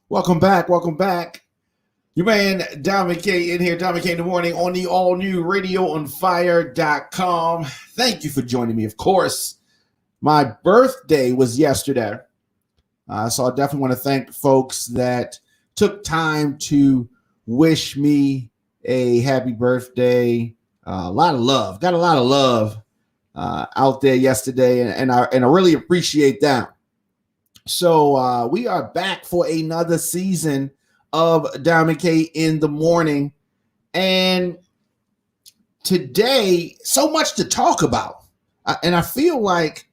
Welcome back. Welcome back. Your man, Dominic K, in here. Dominic K in the morning on the all new radioonfire.com. Thank you for joining me. Of course, my birthday was yesterday. So I definitely want to thank folks that took time to wish me a happy birthday. A lot of love. Got a lot of love out there yesterday, and I really appreciate that. So we are back for another season of Diamond K in the morning. And today, so much to talk about. And I feel like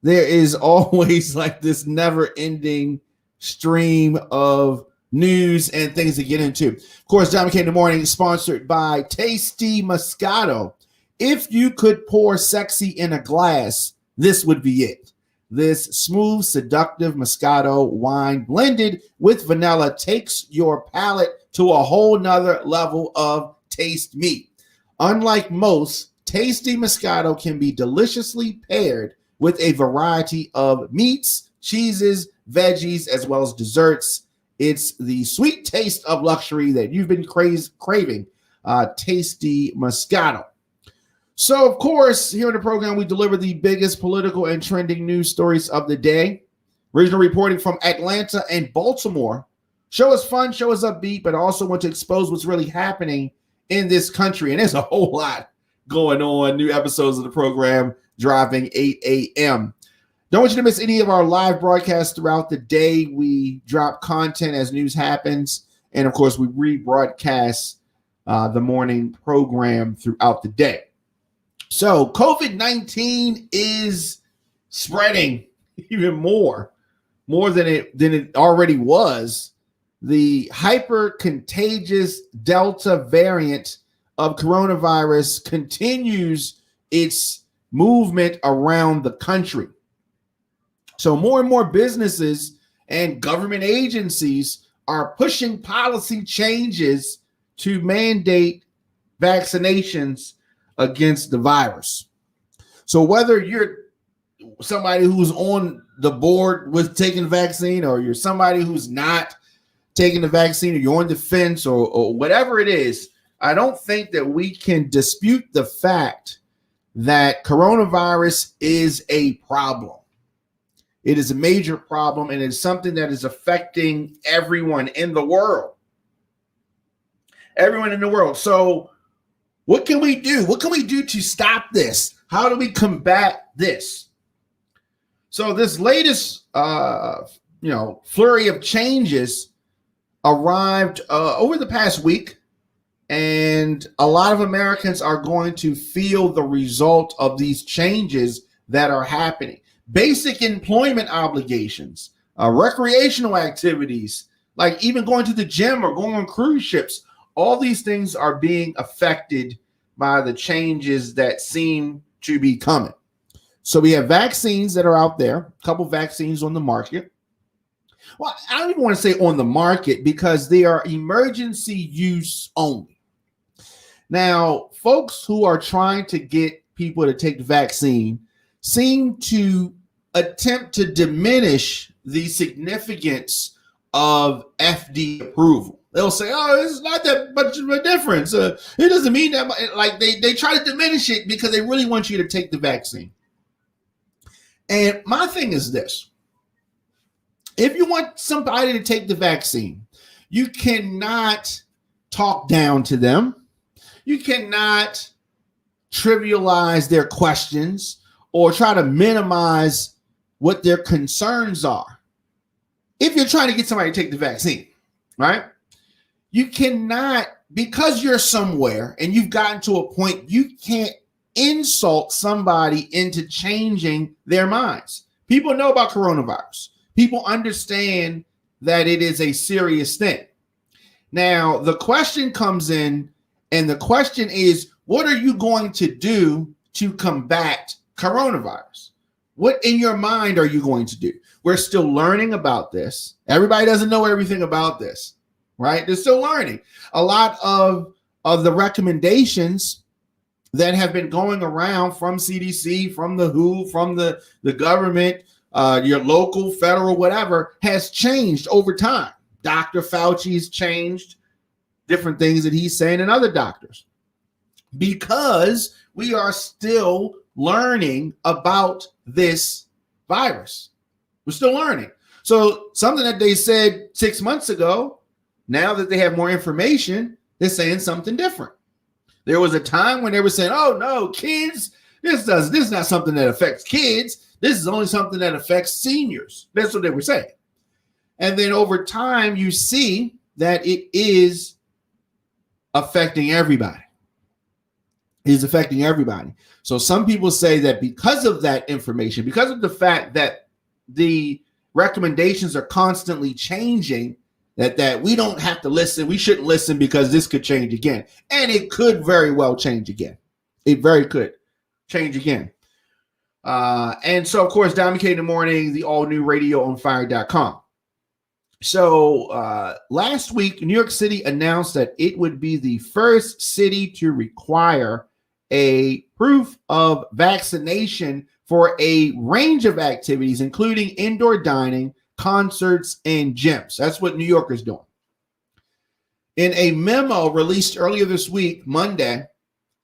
there is always like this never ending stream of news and things to get into. Of course, Diamond K in the morning is sponsored by Tasty Moscato. If you could pour sexy in a glass, this would be it. This smooth, seductive Moscato wine blended with vanilla takes your palate to a whole nother level of taste meat. Unlike most, Tasty Moscato can be deliciously paired with a variety of meats, cheeses, veggies, as well as desserts. It's the sweet taste of luxury that you've been craving. Tasty Moscato. So, of course, here in the program, we deliver the biggest political and trending news stories of the day. Regional reporting from Atlanta and Baltimore. Show us fun, show us upbeat, but also want to expose what's really happening in this country. And there's a whole lot going on. New episodes of the program dropping 8 a.m. Don't want you to miss any of our live broadcasts throughout the day. We drop content as news happens. And, of course, we rebroadcast the morning program throughout the day. So COVID-19 is spreading even more than it already was. The hyper contagious Delta variant of coronavirus continues its movement around the country. So more and more businesses and government agencies are pushing policy changes to mandate vaccinations against the virus. So whether you're somebody who's on the board with taking the vaccine, or you're somebody who's not taking the vaccine, or you're on the fence, or whatever it is, I don't think that we can dispute the fact that coronavirus is a problem. It is a major problem, and it's something that is affecting everyone in the world. Everyone in the world. So what can we do? What can we do to stop this? How do we combat this? So this latest, flurry of changes arrived over the past week, and a lot of Americans are going to feel the result of these changes that are happening. Basic employment obligations, recreational activities, like even going to the gym or going on cruise ships. All these things are being affected by the changes that seem to be coming. So we have vaccines that are out there, a couple vaccines on the market. Well, I don't even want to say on the market because they are emergency use only. Now, folks who are trying to get people to take the vaccine seem to attempt to diminish the significance of FDA approval. They'll say, oh, it's not that much of a difference. It doesn't mean that much. Like they try to diminish it because they really want you to take the vaccine. And my thing is this. If you want somebody to take the vaccine, you cannot talk down to them. You cannot trivialize their questions or try to minimize what their concerns are. If you're trying to get somebody to take the vaccine, right? You cannot, because you're somewhere and you've gotten to a point, you can't insult somebody into changing their minds. People know about coronavirus. People understand that it is a serious thing. Now, the question comes in, and the question is, what are you going to do to combat coronavirus? What in your mind are you going to do? We're still learning about this. Everybody doesn't know everything about this. Right? They're still learning. A lot of the recommendations that have been going around from CDC, from the WHO, from the government, your local, federal, whatever, has changed over time. Dr. Fauci's changed different things that he's saying and other doctors, because we are still learning about this virus. We're still learning. So something that they said 6 months ago, now that they have more information, they're saying something different. There was a time when they were saying, oh no, kids, this is not something that affects kids. This is only something that affects seniors. That's what they were saying. And then over time, you see that it is affecting everybody. It is affecting everybody. So some people say that because of that information, because of the fact that the recommendations are constantly changing, that we don't have to listen. We shouldn't listen because this could change again. And it could very well change again. It very could change again. And so, of course, Diamond K in the morning, the all new radioonfire.com. So last week, New York City announced that it would be the first city to require a proof of vaccination for a range of activities, including indoor dining, concerts, and gyms. That's what New York is doing. In a memo released earlier this week, Monday,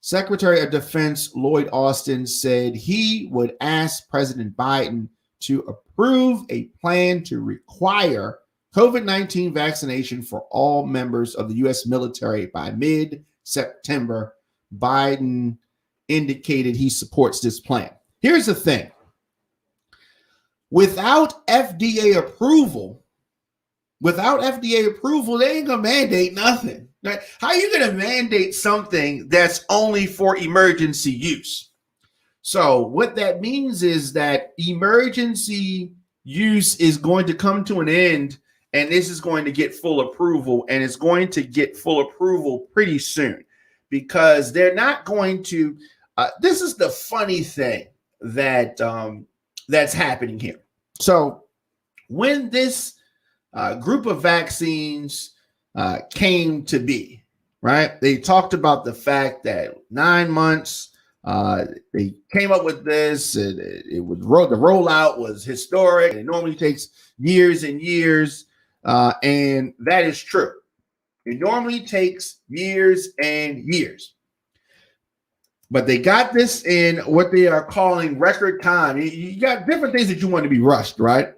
Secretary of Defense Lloyd Austin said he would ask President Biden to approve a plan to require COVID-19 vaccination for all members of the U.S. military by mid-September. Biden indicated he supports this plan. Here's the thing. Without FDA approval, they ain't going to mandate nothing. Right? How are you going to mandate something that's only for emergency use? So what that means is that emergency use is going to come to an end, and this is going to get full approval, and it's going to get full approval pretty soon, because they're not going to. This is the funny thing that that's happening here. So when this group of vaccines came to be, right, they talked about the fact that 9 months. They came up with this. The rollout was historic. It normally takes years and years, and that is true. It normally takes years and years. But they got this in what they are calling record time. You got different things that you want to be rushed, right?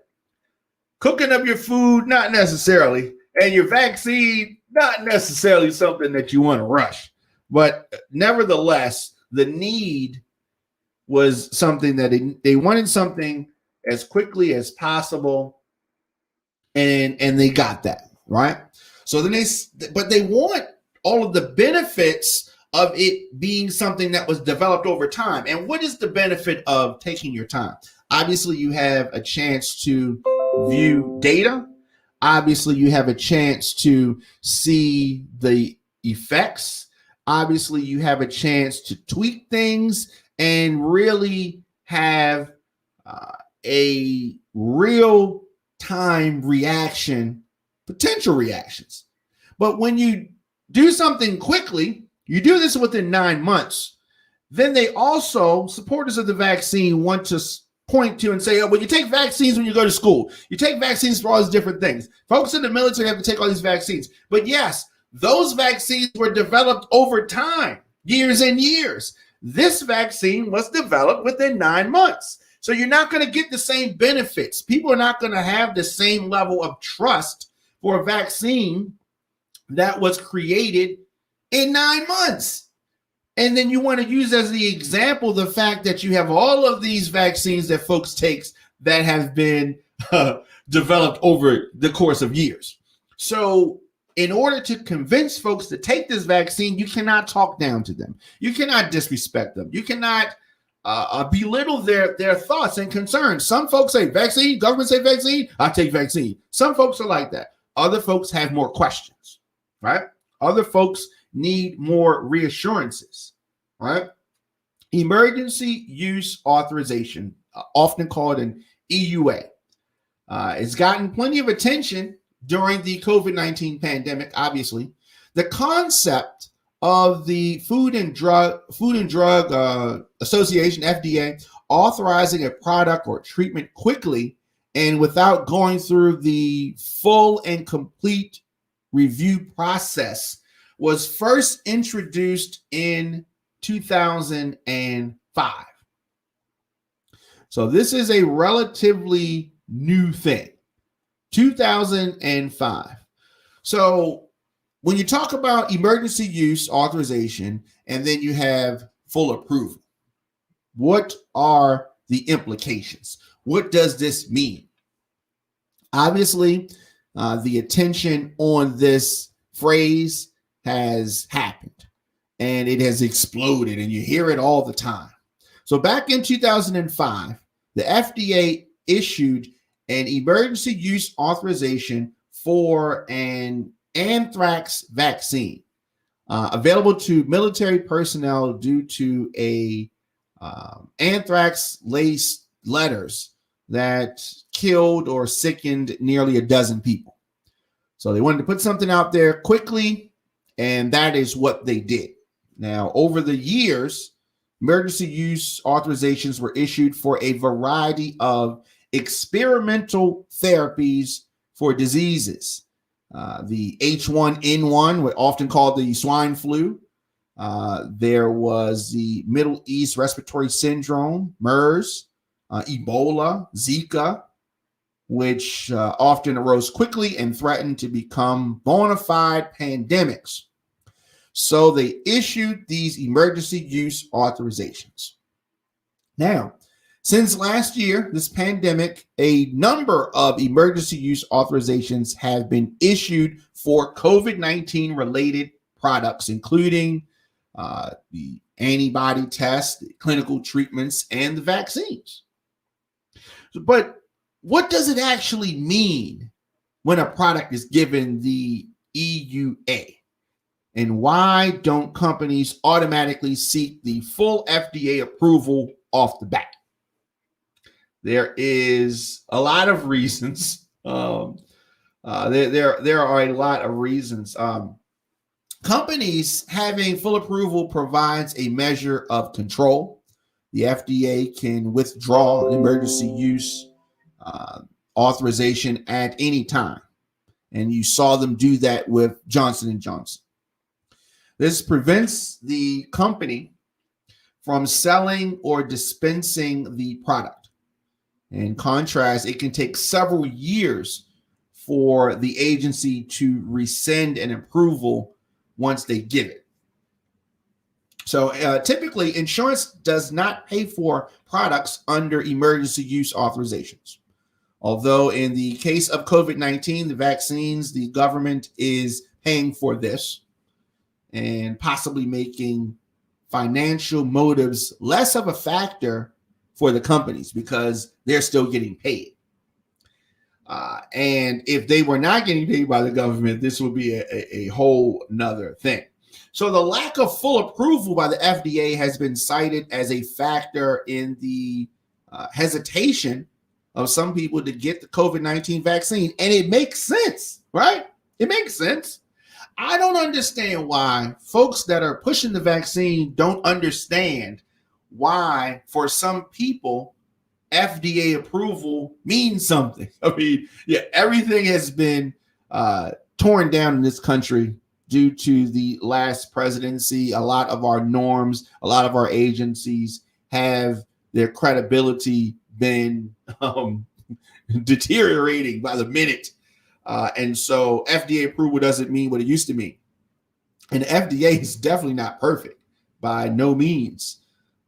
Cooking up your food, not necessarily, and your vaccine, not necessarily something that you want to rush. But nevertheless, the need was something that they wanted something as quickly as possible, and they got that, right? So then they want all of the benefits of it being something that was developed over time. And what is the benefit of taking your time? Obviously, you have a chance to view data. Obviously, you have a chance to see the effects. Obviously, you have a chance to tweak things and really have a real time reaction, potential reactions. But when you do something quickly, you do this within 9 months, then they also, supporters of the vaccine, want to point to and say, oh, well, you take vaccines when you go to school. You take vaccines for all these different things. Folks in the military have to take all these vaccines. But yes, those vaccines were developed over time, years and years. This vaccine was developed within 9 months. So you're not going to get the same benefits. People are not going to have the same level of trust for a vaccine that was created in 9 months. And then you want to use as the example the fact that you have all of these vaccines that folks take that have been developed over the course of years. So in order to convince folks to take this vaccine, you cannot talk down to them. You cannot disrespect them. You cannot belittle their thoughts and concerns. Some folks say vaccine, government say vaccine, I take vaccine. Some folks are like that. Other folks have more questions, right? Other folks need more reassurances, right? Emergency use authorization, often called an EUA, has gotten plenty of attention during the COVID-19 pandemic. Obviously, the concept of the Food and Drug Association, FDA, authorizing a product or treatment quickly and without going through the full and complete review process, was first introduced in 2005. So this is a relatively new thing. 2005. So when you talk about emergency use authorization and then you have full approval, what are the implications? What does this mean? Obviously, the attention on this phrase has happened and it has exploded, and you hear it all the time. So back in 2005, the FDA issued an emergency use authorization for an anthrax vaccine available to military personnel due to a anthrax laced letters that killed or sickened nearly a dozen people. So they wanted to put something out there quickly, and that is what they did. Now, over the years, emergency use authorizations were issued for a variety of experimental therapies for diseases. The H1N1, often called the swine flu. There was the Middle East Respiratory Syndrome, MERS, Ebola, Zika, which often arose quickly and threatened to become bona fide pandemics. So they issued these emergency use authorizations. Now, since last year, this pandemic, a number of emergency use authorizations have been issued for COVID-19 related products, including the antibody tests, the clinical treatments, and the vaccines. But what does it actually mean when a product is given the EUA? And why don't companies automatically seek the full FDA approval off the bat? There is a lot of reasons. There are a lot of reasons. Companies having full approval provides a measure of control. The FDA can withdraw emergency use authorization at any time. And you saw them do that with Johnson & Johnson. This prevents the company from selling or dispensing the product. In contrast, it can take several years for the agency to rescind an approval once they give it. So typically, insurance does not pay for products under emergency use authorizations. Although in the case of COVID-19, the vaccines, the government is paying for this and possibly making financial motives less of a factor for the companies because they're still getting paid. And if they were not getting paid by the government, this would be a whole nother thing. So the lack of full approval by the FDA has been cited as a factor in the hesitation of some people to get the COVID-19 vaccine. And it makes sense, right? It makes sense. I don't understand why folks that are pushing the vaccine don't understand why, for some people, FDA approval means something. I mean, yeah, everything has been torn down in this country due to the last presidency. A lot of our norms, a lot of our agencies have their credibility been deteriorating by the minute. And so FDA approval doesn't mean what it used to mean. And the FDA is definitely not perfect by no means.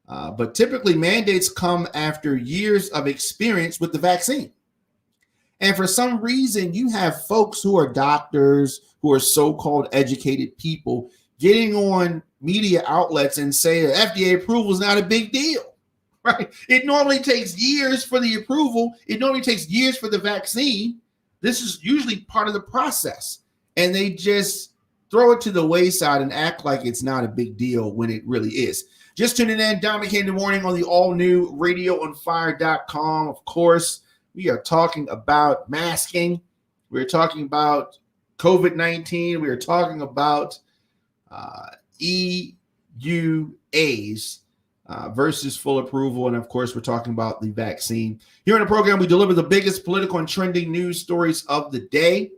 But typically mandates come after years of experience with the vaccine. And for some reason, you have folks who are doctors, who are so-called educated people, getting on media outlets and say that FDA approval is not a big deal, right? It normally takes years for the approval. It normally takes years for the vaccine. This is usually part of the process. And they just throw it to the wayside and act like it's not a big deal when it really is. Just tuning in, Dominic in the morning on the all-new radioonfire.com. Of course, we are talking about masking. We're talking about COVID-19. We are talking about EUAs versus full approval. And of course, we're talking about the vaccine. Here in the program, we deliver the biggest political and trending news stories of the day.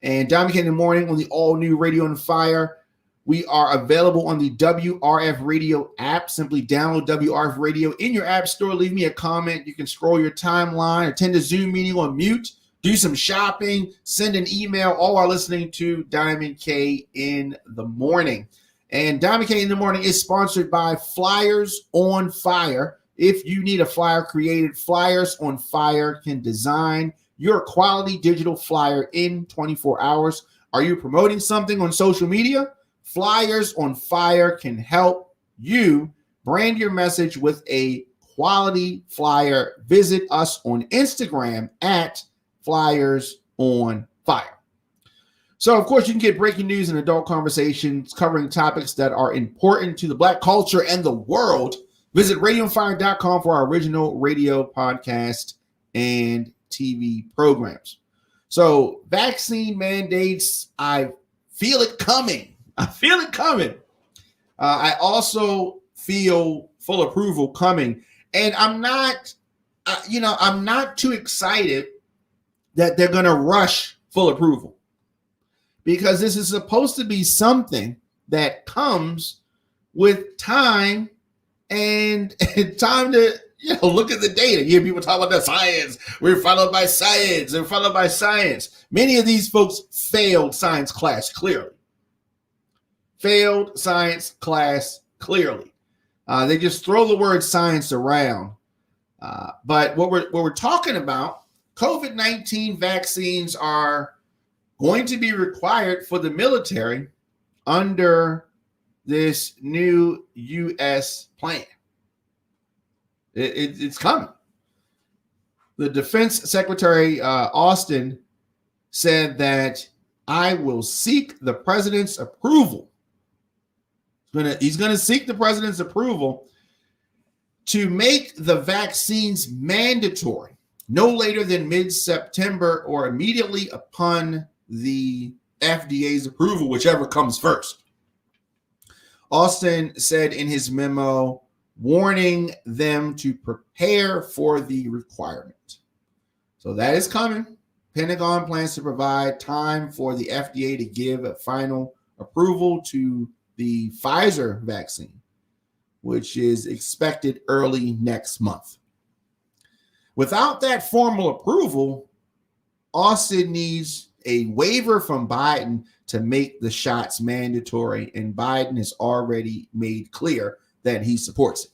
And Diamond King in the morning on the all-new Radio on Fire. We are available on the WRF Radio app. Simply download WRF Radio in your app store. Leave me a comment. You can scroll your timeline, attend a Zoom meeting on mute, do some shopping, send an email, all while listening to Diamond K in the morning. And Diamond K in the morning is sponsored by Flyers on Fire. If you need a flyer created, Flyers on Fire can design your quality digital flyer in 24 hours. Are you promoting something on social media? Flyers on Fire can help you brand your message with a quality flyer. Visit us on Instagram at Flyers on Fire. So, of course, you can get breaking news and adult conversations covering topics that are important to the Black culture and the world. Visit radioonfire.com for our original radio podcast and TV programs. So, vaccine mandates, I feel it coming. I also feel full approval coming. And I'm not, I'm not too excited that they're going to rush full approval, because this is supposed to be something that comes with time and time to look at the data. You hear people talk about the science. We're followed by science and followed by science. Many of these folks failed science class clearly. They just throw the word science around. But what we're talking about, COVID-19 vaccines are going to be required for the military under this new U.S. plan. It's coming. The Defense Secretary Austin said that I will seek the president's approval. He's going to seek the president's approval to make the vaccines mandatory no later than mid-September or immediately upon the FDA's approval, whichever comes first. Austin said in his memo, warning them to prepare for the requirement. So that is coming. Pentagon plans to provide time for the FDA to give a final approval to the Pfizer vaccine, which is expected early next month. Without that formal approval, Austin needs a waiver from Biden to make the shots mandatory, and Biden has already made clear that he supports it.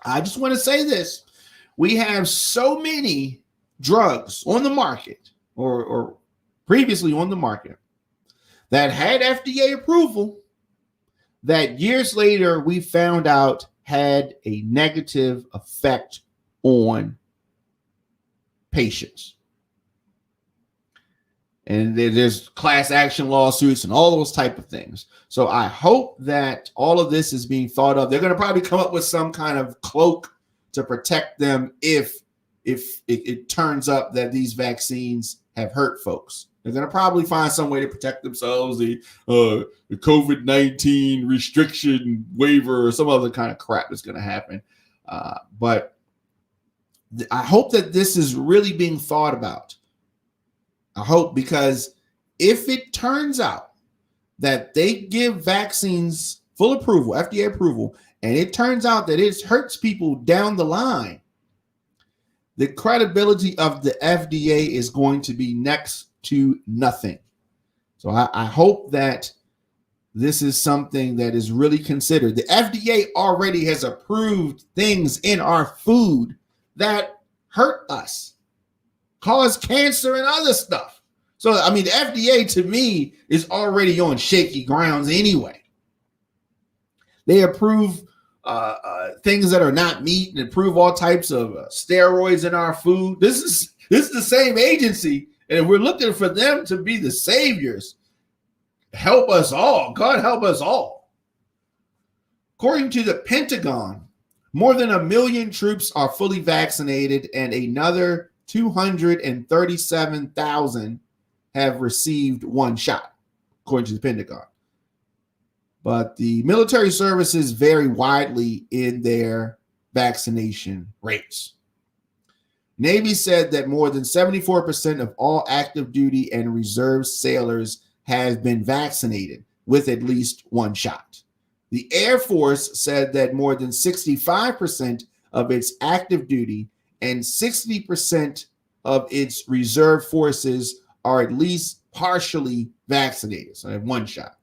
I just want to say this. We have so many drugs on the market or previously on the market that had FDA approval that years later we found out had a negative effect on patients. And there's class action lawsuits and all those type of things. So I hope that all of this is being thought of. They're going to probably come up with some kind of cloak to protect them if it turns up that these vaccines have hurt folks. They're going to probably find some way to protect themselves, the COVID-19 restriction waiver or some other kind of crap that's going to happen. But I hope that this is really being thought about. I hope, because if it turns out that they give vaccines full approval, FDA approval, and it turns out that it hurts people down the line, the credibility of the FDA is going to be next to nothing. So I hope that this is something that is really considered. The FDA already has approved things in our food that hurt us, cause cancer and other stuff. So, I mean, the FDA to me is already on shaky grounds anyway. They approve things that are not meat and approve all types of steroids in our food. This is the same agency, and we're looking for them to be the saviors. Help us all. God help us all. According to the Pentagon, more than 1 million troops are fully vaccinated, and another 237,000 have received one shot, according to the Pentagon. But the military services vary widely in their vaccination rates. Navy said that more than 74% of all active duty and reserve sailors have been vaccinated with at least one shot. The Air Force said that more than 65% of its active duty and 60% of its reserve forces are at least partially vaccinated, so they have one shot.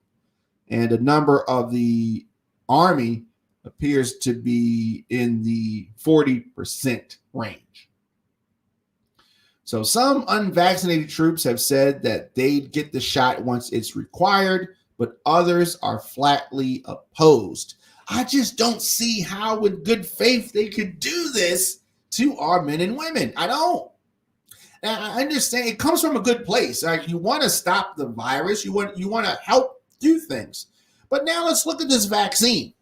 And a number of the Army appears to be in the 40% range. So some unvaccinated troops have said that they'd get the shot once it's required, but others are flatly opposed. I just don't see how, in good faith, they could do this to our men and women. I don't. And I understand it comes from a good place. Like, you want to stop the virus, you want to help do things. But now let's look at this vaccine.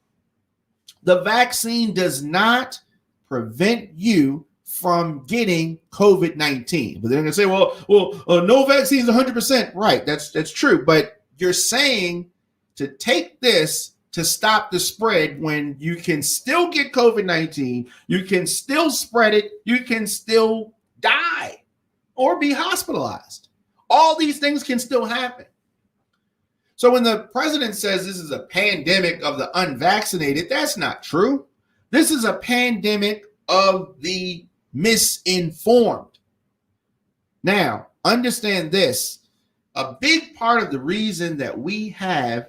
The vaccine does not prevent you from getting COVID-19. But they're going to say, well, no vaccine is 100%. Right, that's true. But you're saying to take this to stop the spread when you can still get COVID-19, you can still spread it, you can still die or be hospitalized. All these things can still happen. So when the president says this is a pandemic of the unvaccinated, that's not true. This is a pandemic of the misinformed. Now, understand this. A big part of the reason that we have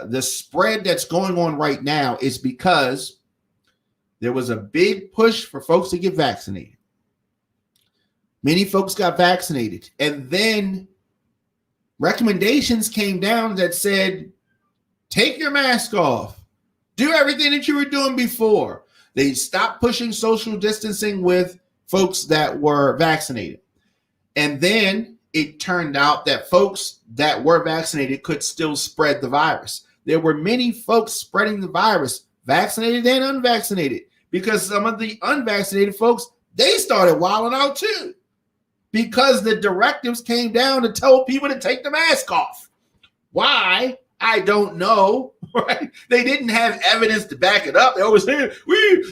the spread that's going on right now is because there was a big push for folks to get vaccinated. Many folks got vaccinated, and then recommendations came down that said, take your mask off, do everything that you were doing before. They stopped pushing social distancing with folks that were vaccinated. And then it turned out that folks that were vaccinated could still spread the virus. There were many folks spreading the virus, vaccinated and unvaccinated, because some of the unvaccinated folks, they started wilding out too, because the directives came down to tell people to take the mask off. Why? I don't know, right? They didn't have evidence to back it up. They always say,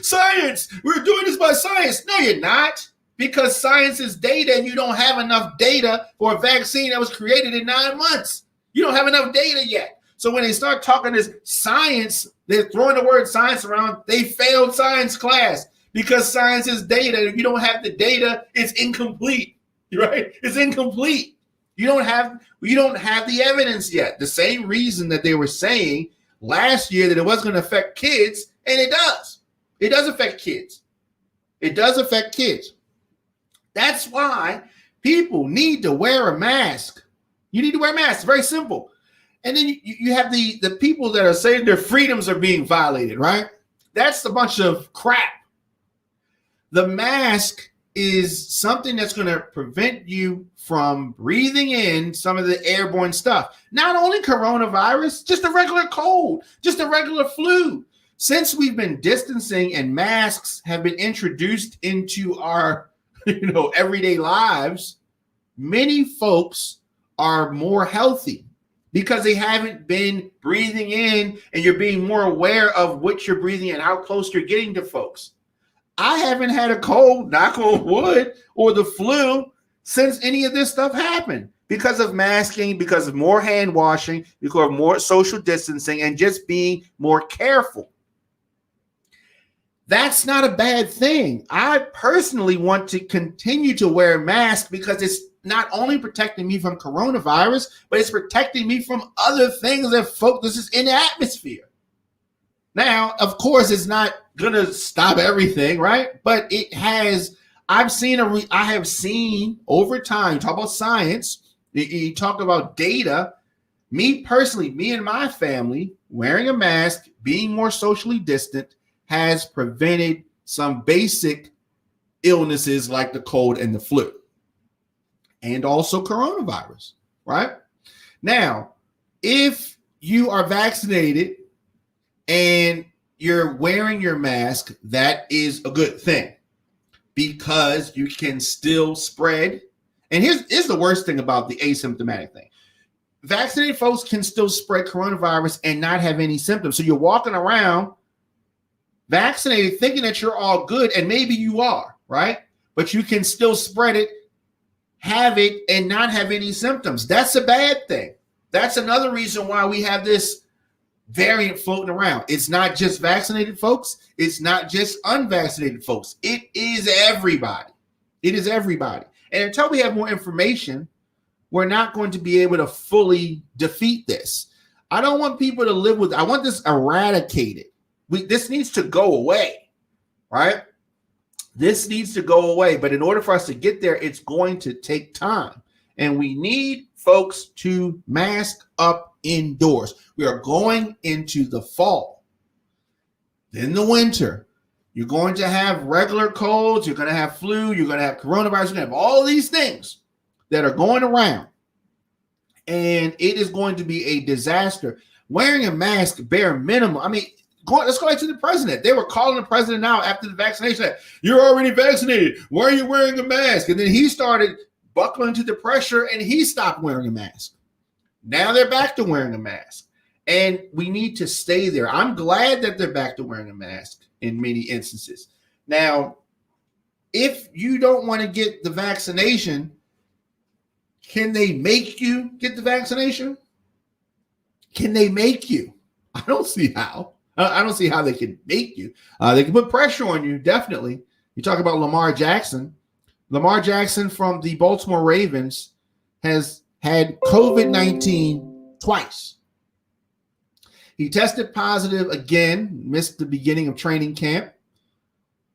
science, we're doing this by science. No, you're not, because science is data, and you don't have enough data for a vaccine that was created in 9 months. You don't have enough data yet. So when they start talking this science, they're throwing the word science around. They failed science class, because science is data. If you don't have the data, it's incomplete, right? It's incomplete. You don't have the evidence yet. The same reason that they were saying last year that it wasn't going to affect kids, and it does. It does affect kids. It does affect kids. That's why people need to wear a mask. You need to wear a mask. It's very simple. And then you have the people that are saying their freedoms are being violated, right? That's a bunch of crap. The mask is something that's going to prevent you from breathing in some of the airborne stuff. Not only coronavirus, just a regular cold, just a regular flu. Since we've been distancing and masks have been introduced into our everyday lives, many folks are more healthy because they haven't been breathing in, and you're being more aware of what you're breathing and how close you're getting to folks. I haven't had a cold, knock on wood, or the flu since any of this stuff happened, because of masking, because of more hand washing, because of more social distancing, and just being more careful. That's not a bad thing. I personally want to continue to wear a mask because it's not only protecting me from coronavirus, but it's protecting me from other things that this is in the atmosphere. Now, of course, it's not going to stop everything, right? But it has. I have seen over time, talk about science, you talk about data. Me personally, me and my family, wearing a mask, being more socially distant, has prevented some basic illnesses like the cold and the flu, and also coronavirus, right? Now, if you are vaccinated and you're wearing your mask, that is a good thing, because you can still spread. And here's the worst thing about the asymptomatic thing. vaccinated folks can still spread coronavirus and not have any symptoms. So you're walking around vaccinated thinking that you're all good, and maybe you are, right? But you can still spread it, have it, and not have any symptoms. That's a bad thing. That's another reason why we have this variant floating around. It's not just vaccinated folks. It's not just unvaccinated folks. It is everybody. It is everybody. And until we have more information, we're not going to be able to fully defeat this. I don't want people to live with, I want this eradicated. This needs to go away, right? This needs to go away. But in order for us to get there, it's going to take time. And we need folks to mask up indoors. We are going into the fall. Then the winter. You're going to have regular colds. You're going to have flu. You're going to have coronavirus. You're going to have all these things that are going around. And it is going to be a disaster. Wearing a mask, bare minimum. I mean, let's go back to the president. They were calling the president out after the vaccination. You're already vaccinated. Why are you wearing a mask? And then he started buckling to the pressure and he stopped wearing a mask. Now they're back to wearing a mask. And we need to stay there. I'm glad that they're back to wearing a mask in many instances. Now, if you don't want to get the vaccination, can they make you get the vaccination? Can they make you? I don't see how. I don't see how they can make you. They can put pressure on you, definitely. You talk about Lamar Jackson. Lamar Jackson from the Baltimore Ravens has had COVID-19 twice. He tested positive again, missed the beginning of training camp.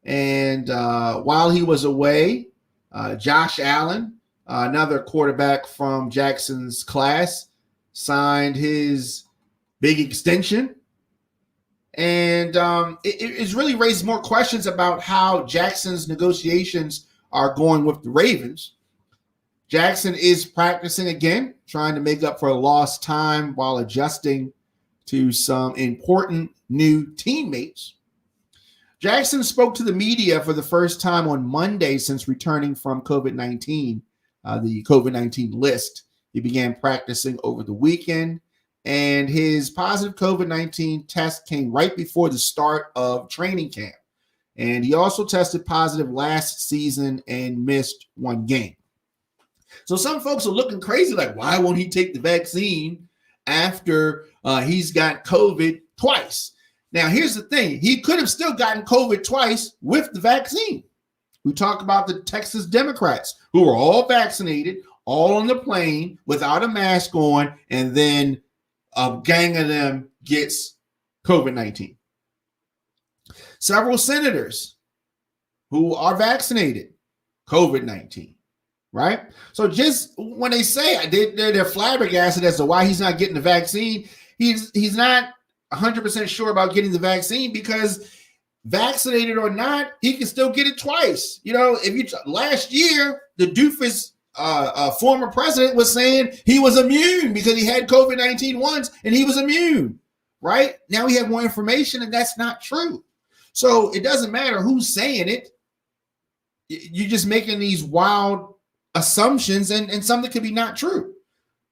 And while he was away, Josh Allen, another quarterback from Jackson's class, signed his big extension. And it's really raised more questions about how Jackson's negotiations are going with the Ravens. Jackson is practicing again, trying to make up for lost time while adjusting to some important new teammates. Jackson spoke to the media for the first time on Monday since returning from COVID-19, the COVID-19 list. He began practicing over the weekend, and his positive COVID-19 test came right before the start of training camp. And he also tested positive last season and missed one game. So some folks are looking crazy, like, why won't he take the vaccine after he's got COVID twice? Now, here's the thing. He could have still gotten COVID twice with the vaccine. We talk about the Texas Democrats who were all vaccinated, all on the plane without a mask on, and then a gang of them gets COVID-19. Several senators who are vaccinated, COVID-19, right? So just when they say they're flabbergasted as to why he's not getting the vaccine, he's not 100% sure about getting the vaccine because vaccinated or not, he can still get it twice. You know, last year, the doofus former president was saying he was immune because he had COVID-19 once and he was immune, right? Now we have more information and that's not true. So it doesn't matter who's saying it. You're just making these wild assumptions and something could be not true.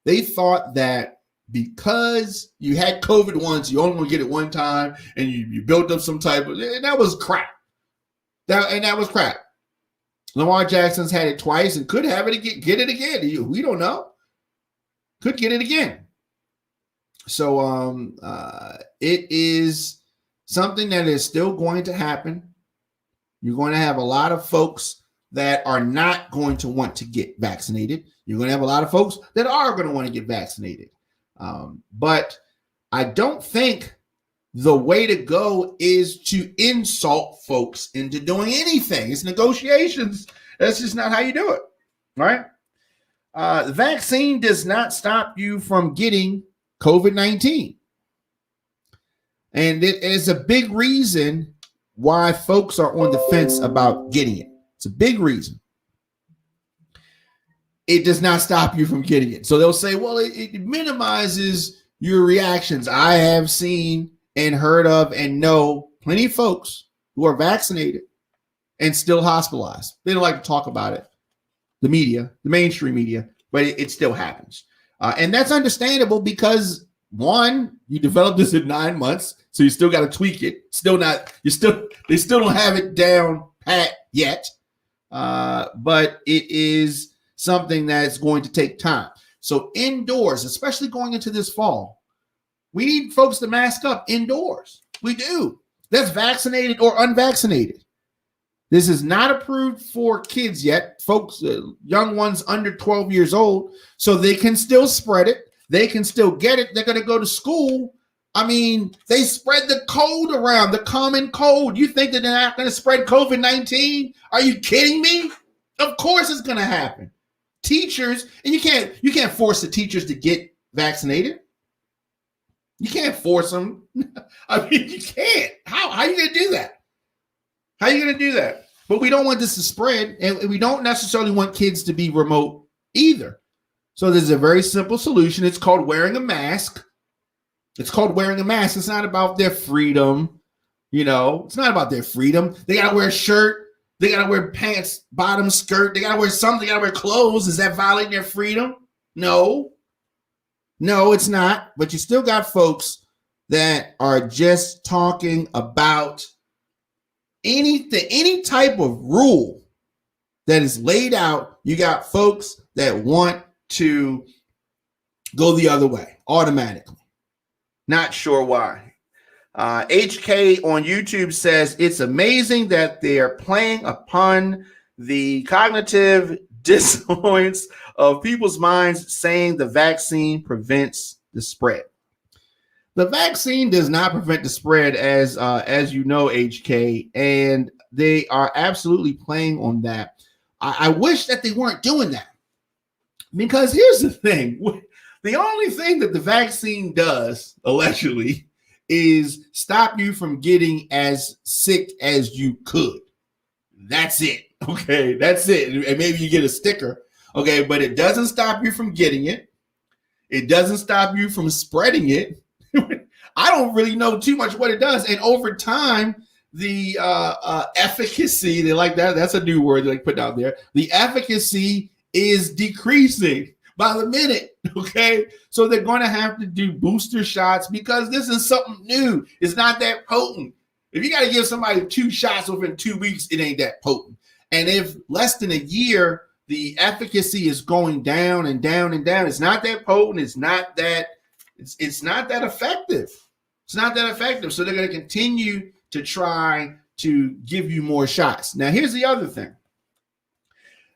They thought that because you had COVID once, you only want to get it one time and you built up some type of, and that was crap. That was crap. Lamar Jackson's had it twice and could have it again, get it again. We don't know. Could get it again. So it is something that is still going to happen. You're going to have a lot of folks that are not going to want to get vaccinated. You're going to have a lot of folks that are going to want to get vaccinated. But I don't think the way to go is to insult folks into doing anything. It's negotiations. That's just not how you do it, right? The vaccine does not stop you from getting COVID-19. And it is a big reason why folks are on the fence about getting it. It's a big reason. It does not stop you from getting it. So they'll say, well, it minimizes your reactions. I have seen and heard of and know plenty of folks who are vaccinated and still hospitalized. They don't like to talk about it. The media, the mainstream media, but it still happens. And that's understandable because one, you developed this in 9 months, so you still got to tweak it. They still don't have it down pat yet. But it is something that's going to take time. So indoors, especially going into this fall, we need folks to mask up indoors. We do. That's vaccinated or unvaccinated. This is not approved for kids yet, folks, young ones under 12 years old, so they can still spread it. They can still get it. They're going to go to school. I mean, they spread the cold around, the common cold. You think that they're not going to spread COVID-19? Are you kidding me? Of course it's going to happen. Teachers, and you can't force the teachers to get vaccinated. You can't force them. I mean, you can't. How are you going to do that? How are you going to do that? But we don't want this to spread, and we don't necessarily want kids to be remote either. So there's a very simple solution. It's called wearing a mask. It's called wearing a mask. It's not about their freedom. It's not about their freedom. They got to wear a shirt. They got to wear pants, bottom skirt. They got to wear something. They got to wear clothes. Is that violating their freedom? No, it's not. But you still got folks that are just talking about anything, any type of rule that is laid out. You got folks that want to go the other way automatically. Not sure why. HK on YouTube says it's amazing that they're playing upon the cognitive dissonance of people's minds, saying the vaccine prevents the spread. The vaccine does not prevent the spread, as you know, HK, and they are absolutely playing on that. I wish that they weren't doing that, because here's the thing. The only thing that the vaccine does, allegedly, is stop you from getting as sick as you could. That's it. Okay, that's it. And maybe you get a sticker. Okay, but it doesn't stop you from getting it. It doesn't stop you from spreading it. I don't really know too much what it does. And over time, the efficacy, they like that. That's a new word they like put out there. The efficacy is decreasing by the minute. Okay. So they're going to have to do booster shots because this is something new. It's not that potent. If you got to give somebody 2 shots within 2 weeks, it ain't that potent. And if less than a year, the efficacy is going down and down and down, it's not that potent. It's not that effective. It's not that effective. So they're going to continue to try to give you more shots. Now, here's the other thing.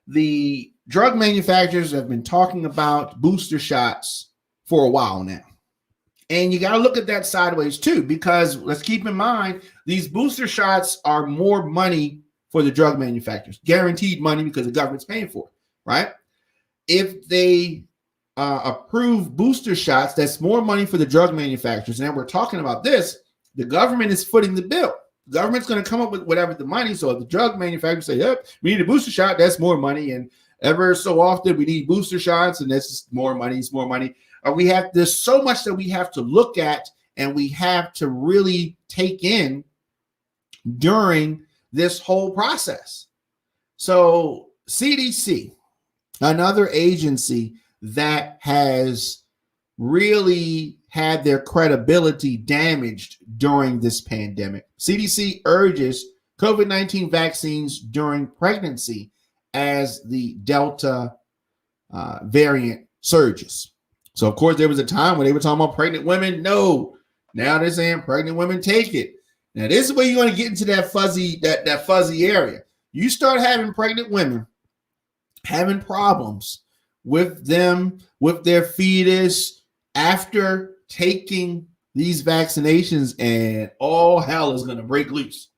The drug manufacturers have been talking about booster shots for a while now. And you got to look at that sideways too, because let's keep in mind, these booster shots are more money for the drug manufacturers, guaranteed money because the government's paying for it, right? If they approve booster shots, that's more money for the drug manufacturers. And we're talking about this, the government is footing the bill. The government's going to come up with whatever the money. So if the drug manufacturers say, yep, we need a booster shot, that's more money. And ever so often we need booster shots, and that's just more money. It's more money. There's so much that we have to look at and we have to really take in during this whole process. So CDC, another agency that has really had their credibility damaged during this pandemic. CDC urges COVID-19 vaccines during pregnancy as the Delta variant surges. So, of course, there was a time when they were talking about pregnant women. No, now they're saying pregnant women take it. Now, this is where you're going to get into that fuzzy area. You start having pregnant women having problems with their fetus after taking these vaccinations, and all hell is going to break loose.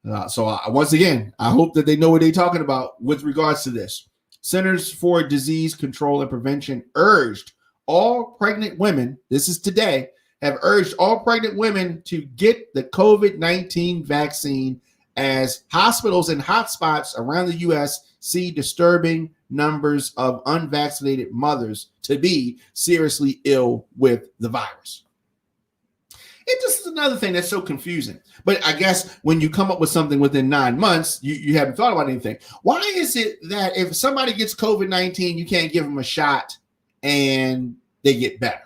Once again, I hope that they know what they're talking about with regards to this. Centers for Disease Control and Prevention urged all pregnant women, this is today, have urged all pregnant women to get the COVID-19 vaccine as hospitals and hotspots around the U.S. see disturbing numbers of unvaccinated mothers to be seriously ill with the virus. It just is another thing that's so confusing. But I guess when you come up with something within 9 months, you haven't thought about anything. Why is it that if somebody gets COVID-19, you can't give them a shot and they get better.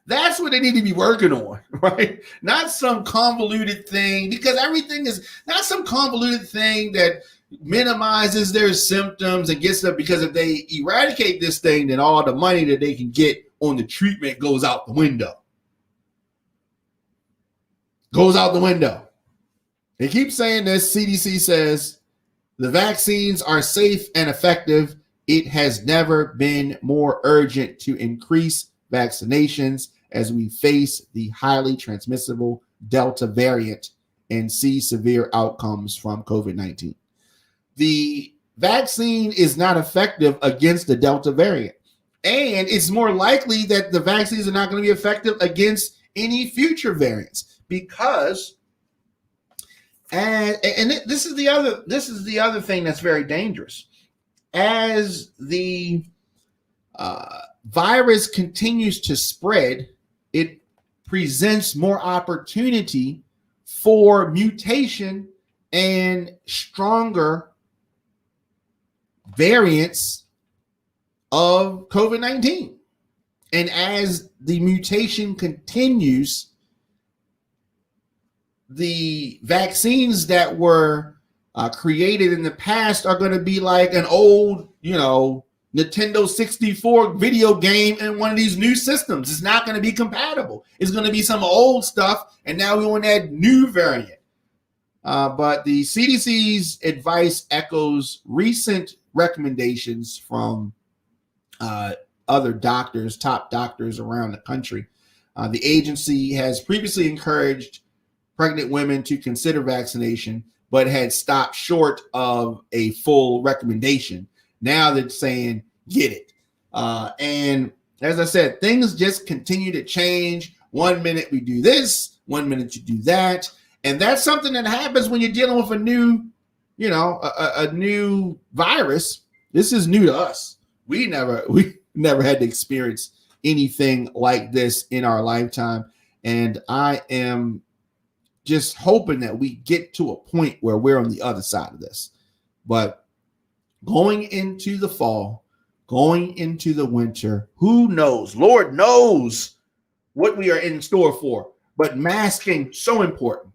That's what they need to be working on, right? Not some convoluted thing, because everything is not some convoluted thing that minimizes their symptoms and gets them, because if they eradicate this thing, then all the money that they can get on the treatment goes out the window. Goes out the window. They keep saying this. CDC says the vaccines are safe and effective. It has never been more urgent to increase vaccinations as we face the highly transmissible Delta variant and see severe outcomes from COVID-19. The vaccine is not effective against the Delta variant, and it's more likely that the vaccines are not going to be effective against any future variants, because this is the other thing that's very dangerous. As the virus continues to spread, it presents more opportunity for mutation and stronger variants of COVID-19. And as the mutation continues, the vaccines that were created in the past are going to be like an old, Nintendo 64 video game in one of these new systems. It's not going to be compatible. It's going to be some old stuff, and now we want that new variant. But the CDC's advice echoes recent recommendations from other doctors, top doctors around the country. The agency has previously encouraged pregnant women to consider vaccination, but had stopped short of a full recommendation. Now they're saying, get it. And as I said, things just continue to change. 1 minute we do this, 1 minute you do that. And that's something that happens when you're dealing with a new, a new virus. This is new to us. We never had to experience anything like this in our lifetime. And I am just hoping that we get to a point where we're on the other side of this. But going into the fall, going into the winter, who knows? Lord knows what we are in store for. But masking, so important.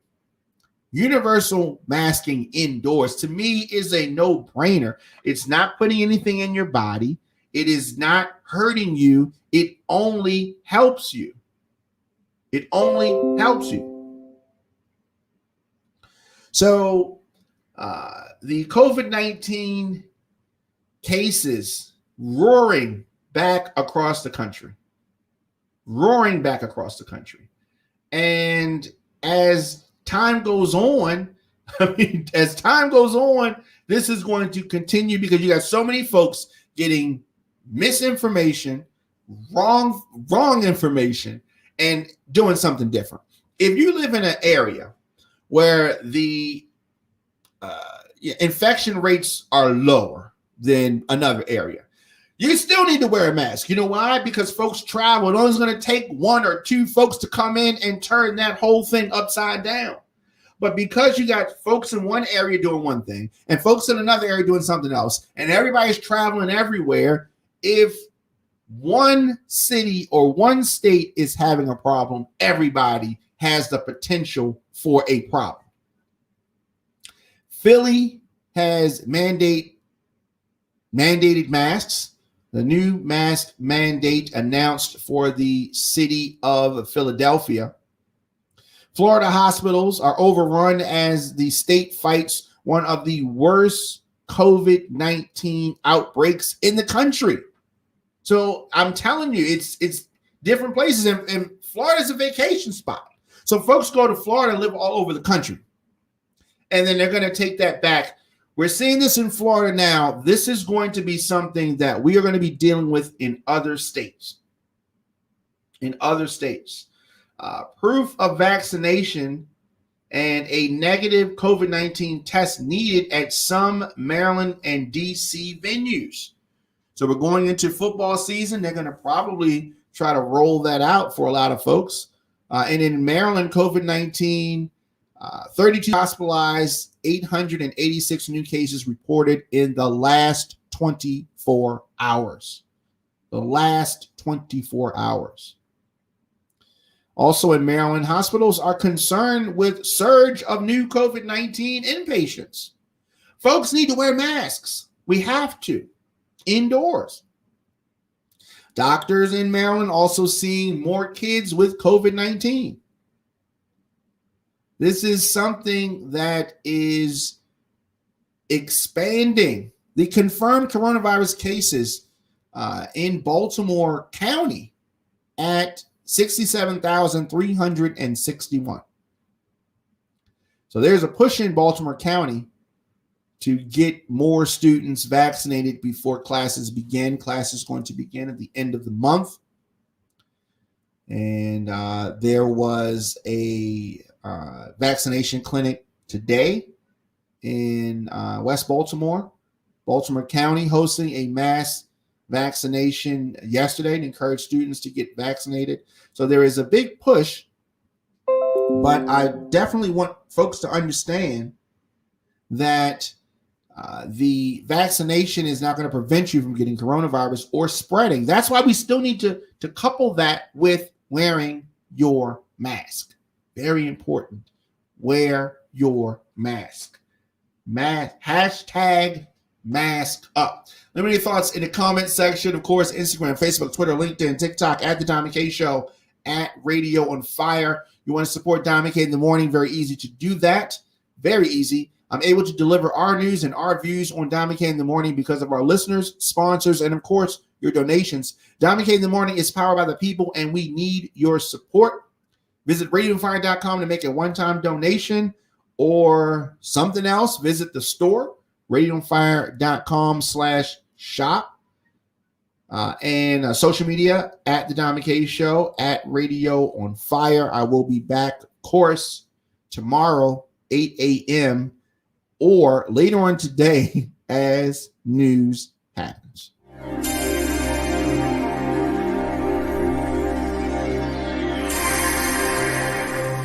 Universal masking indoors, to me, is a no-brainer. It's not putting anything in your body. It is not hurting you. It only helps you. It only helps you. So the COVID-19 cases roaring back across the country. And as time goes on, this is going to continue, because you got so many folks getting misinformation, wrong information, and doing something different. If you live in an area where the infection rates are lower than another area, you still need to wear a mask. You know why? Because folks travel. It's only going to take 1 or 2 folks to come in and turn that whole thing upside down. But because you got folks in one area doing one thing and folks in another area doing something else, and everybody's traveling everywhere, if one city or one state is having a problem, everybody has the potential for a problem. Philly has mandated masks. The new mask mandate announced for the city of Philadelphia. Florida hospitals are overrun as the state fights one of the worst COVID-19 outbreaks in the country. So I'm telling you, it's different places, and Florida's a vacation spot. So folks go to Florida and live all over the country, and then they're going to take that back. We're seeing this in Florida now. This is going to be something that we are going to be dealing with in other states. Proof of vaccination and a negative COVID-19 test needed at some Maryland and DC venues. So we're going into football season. They're going to probably try to roll that out for a lot of folks. And in Maryland, COVID-19, 32 hospitalized, 886 new cases reported in the last 24 hours. the last 24 hours. Also in Maryland, hospitals are concerned with surge of new COVID-19 inpatients. Folks need to wear masks. We have to, indoors. Doctors in Maryland also seeing more kids with COVID-19. This is something that is expanding. The confirmed coronavirus cases in Baltimore County at 67,361. So there's a push in Baltimore County to get more students vaccinated before classes begin. Class is going to begin at the end of the month. And there was a vaccination clinic today in West Baltimore. Baltimore County hosting a mass vaccination yesterday to encourage students to get vaccinated. So there is a big push, but I definitely want folks to understand that the vaccination is not going to prevent you from getting coronavirus or spreading. That's why we still need to couple that with wearing your mask. Very important. Wear your mask. Hashtag mask up. Let me know your thoughts in the comment section. Of course, Instagram, Facebook, Twitter, LinkedIn, TikTok, at The Diamond K Show, at Radio on Fire. You want to support Diamond K in the morning? Very easy to do that. Very easy. I'm able to deliver our news and our views on Diamond K in the morning because of our listeners, sponsors, and of course, your donations. Diamond K in the morning is powered by the people, and we need your support. Visit radioonfire.com to make a one-time donation or something else. Visit the store, radioonfire.com/shop. And social media at The Diamond K Show, at Radio on Fire. I will be back, of course, tomorrow, 8 a.m. or later on today as news happens.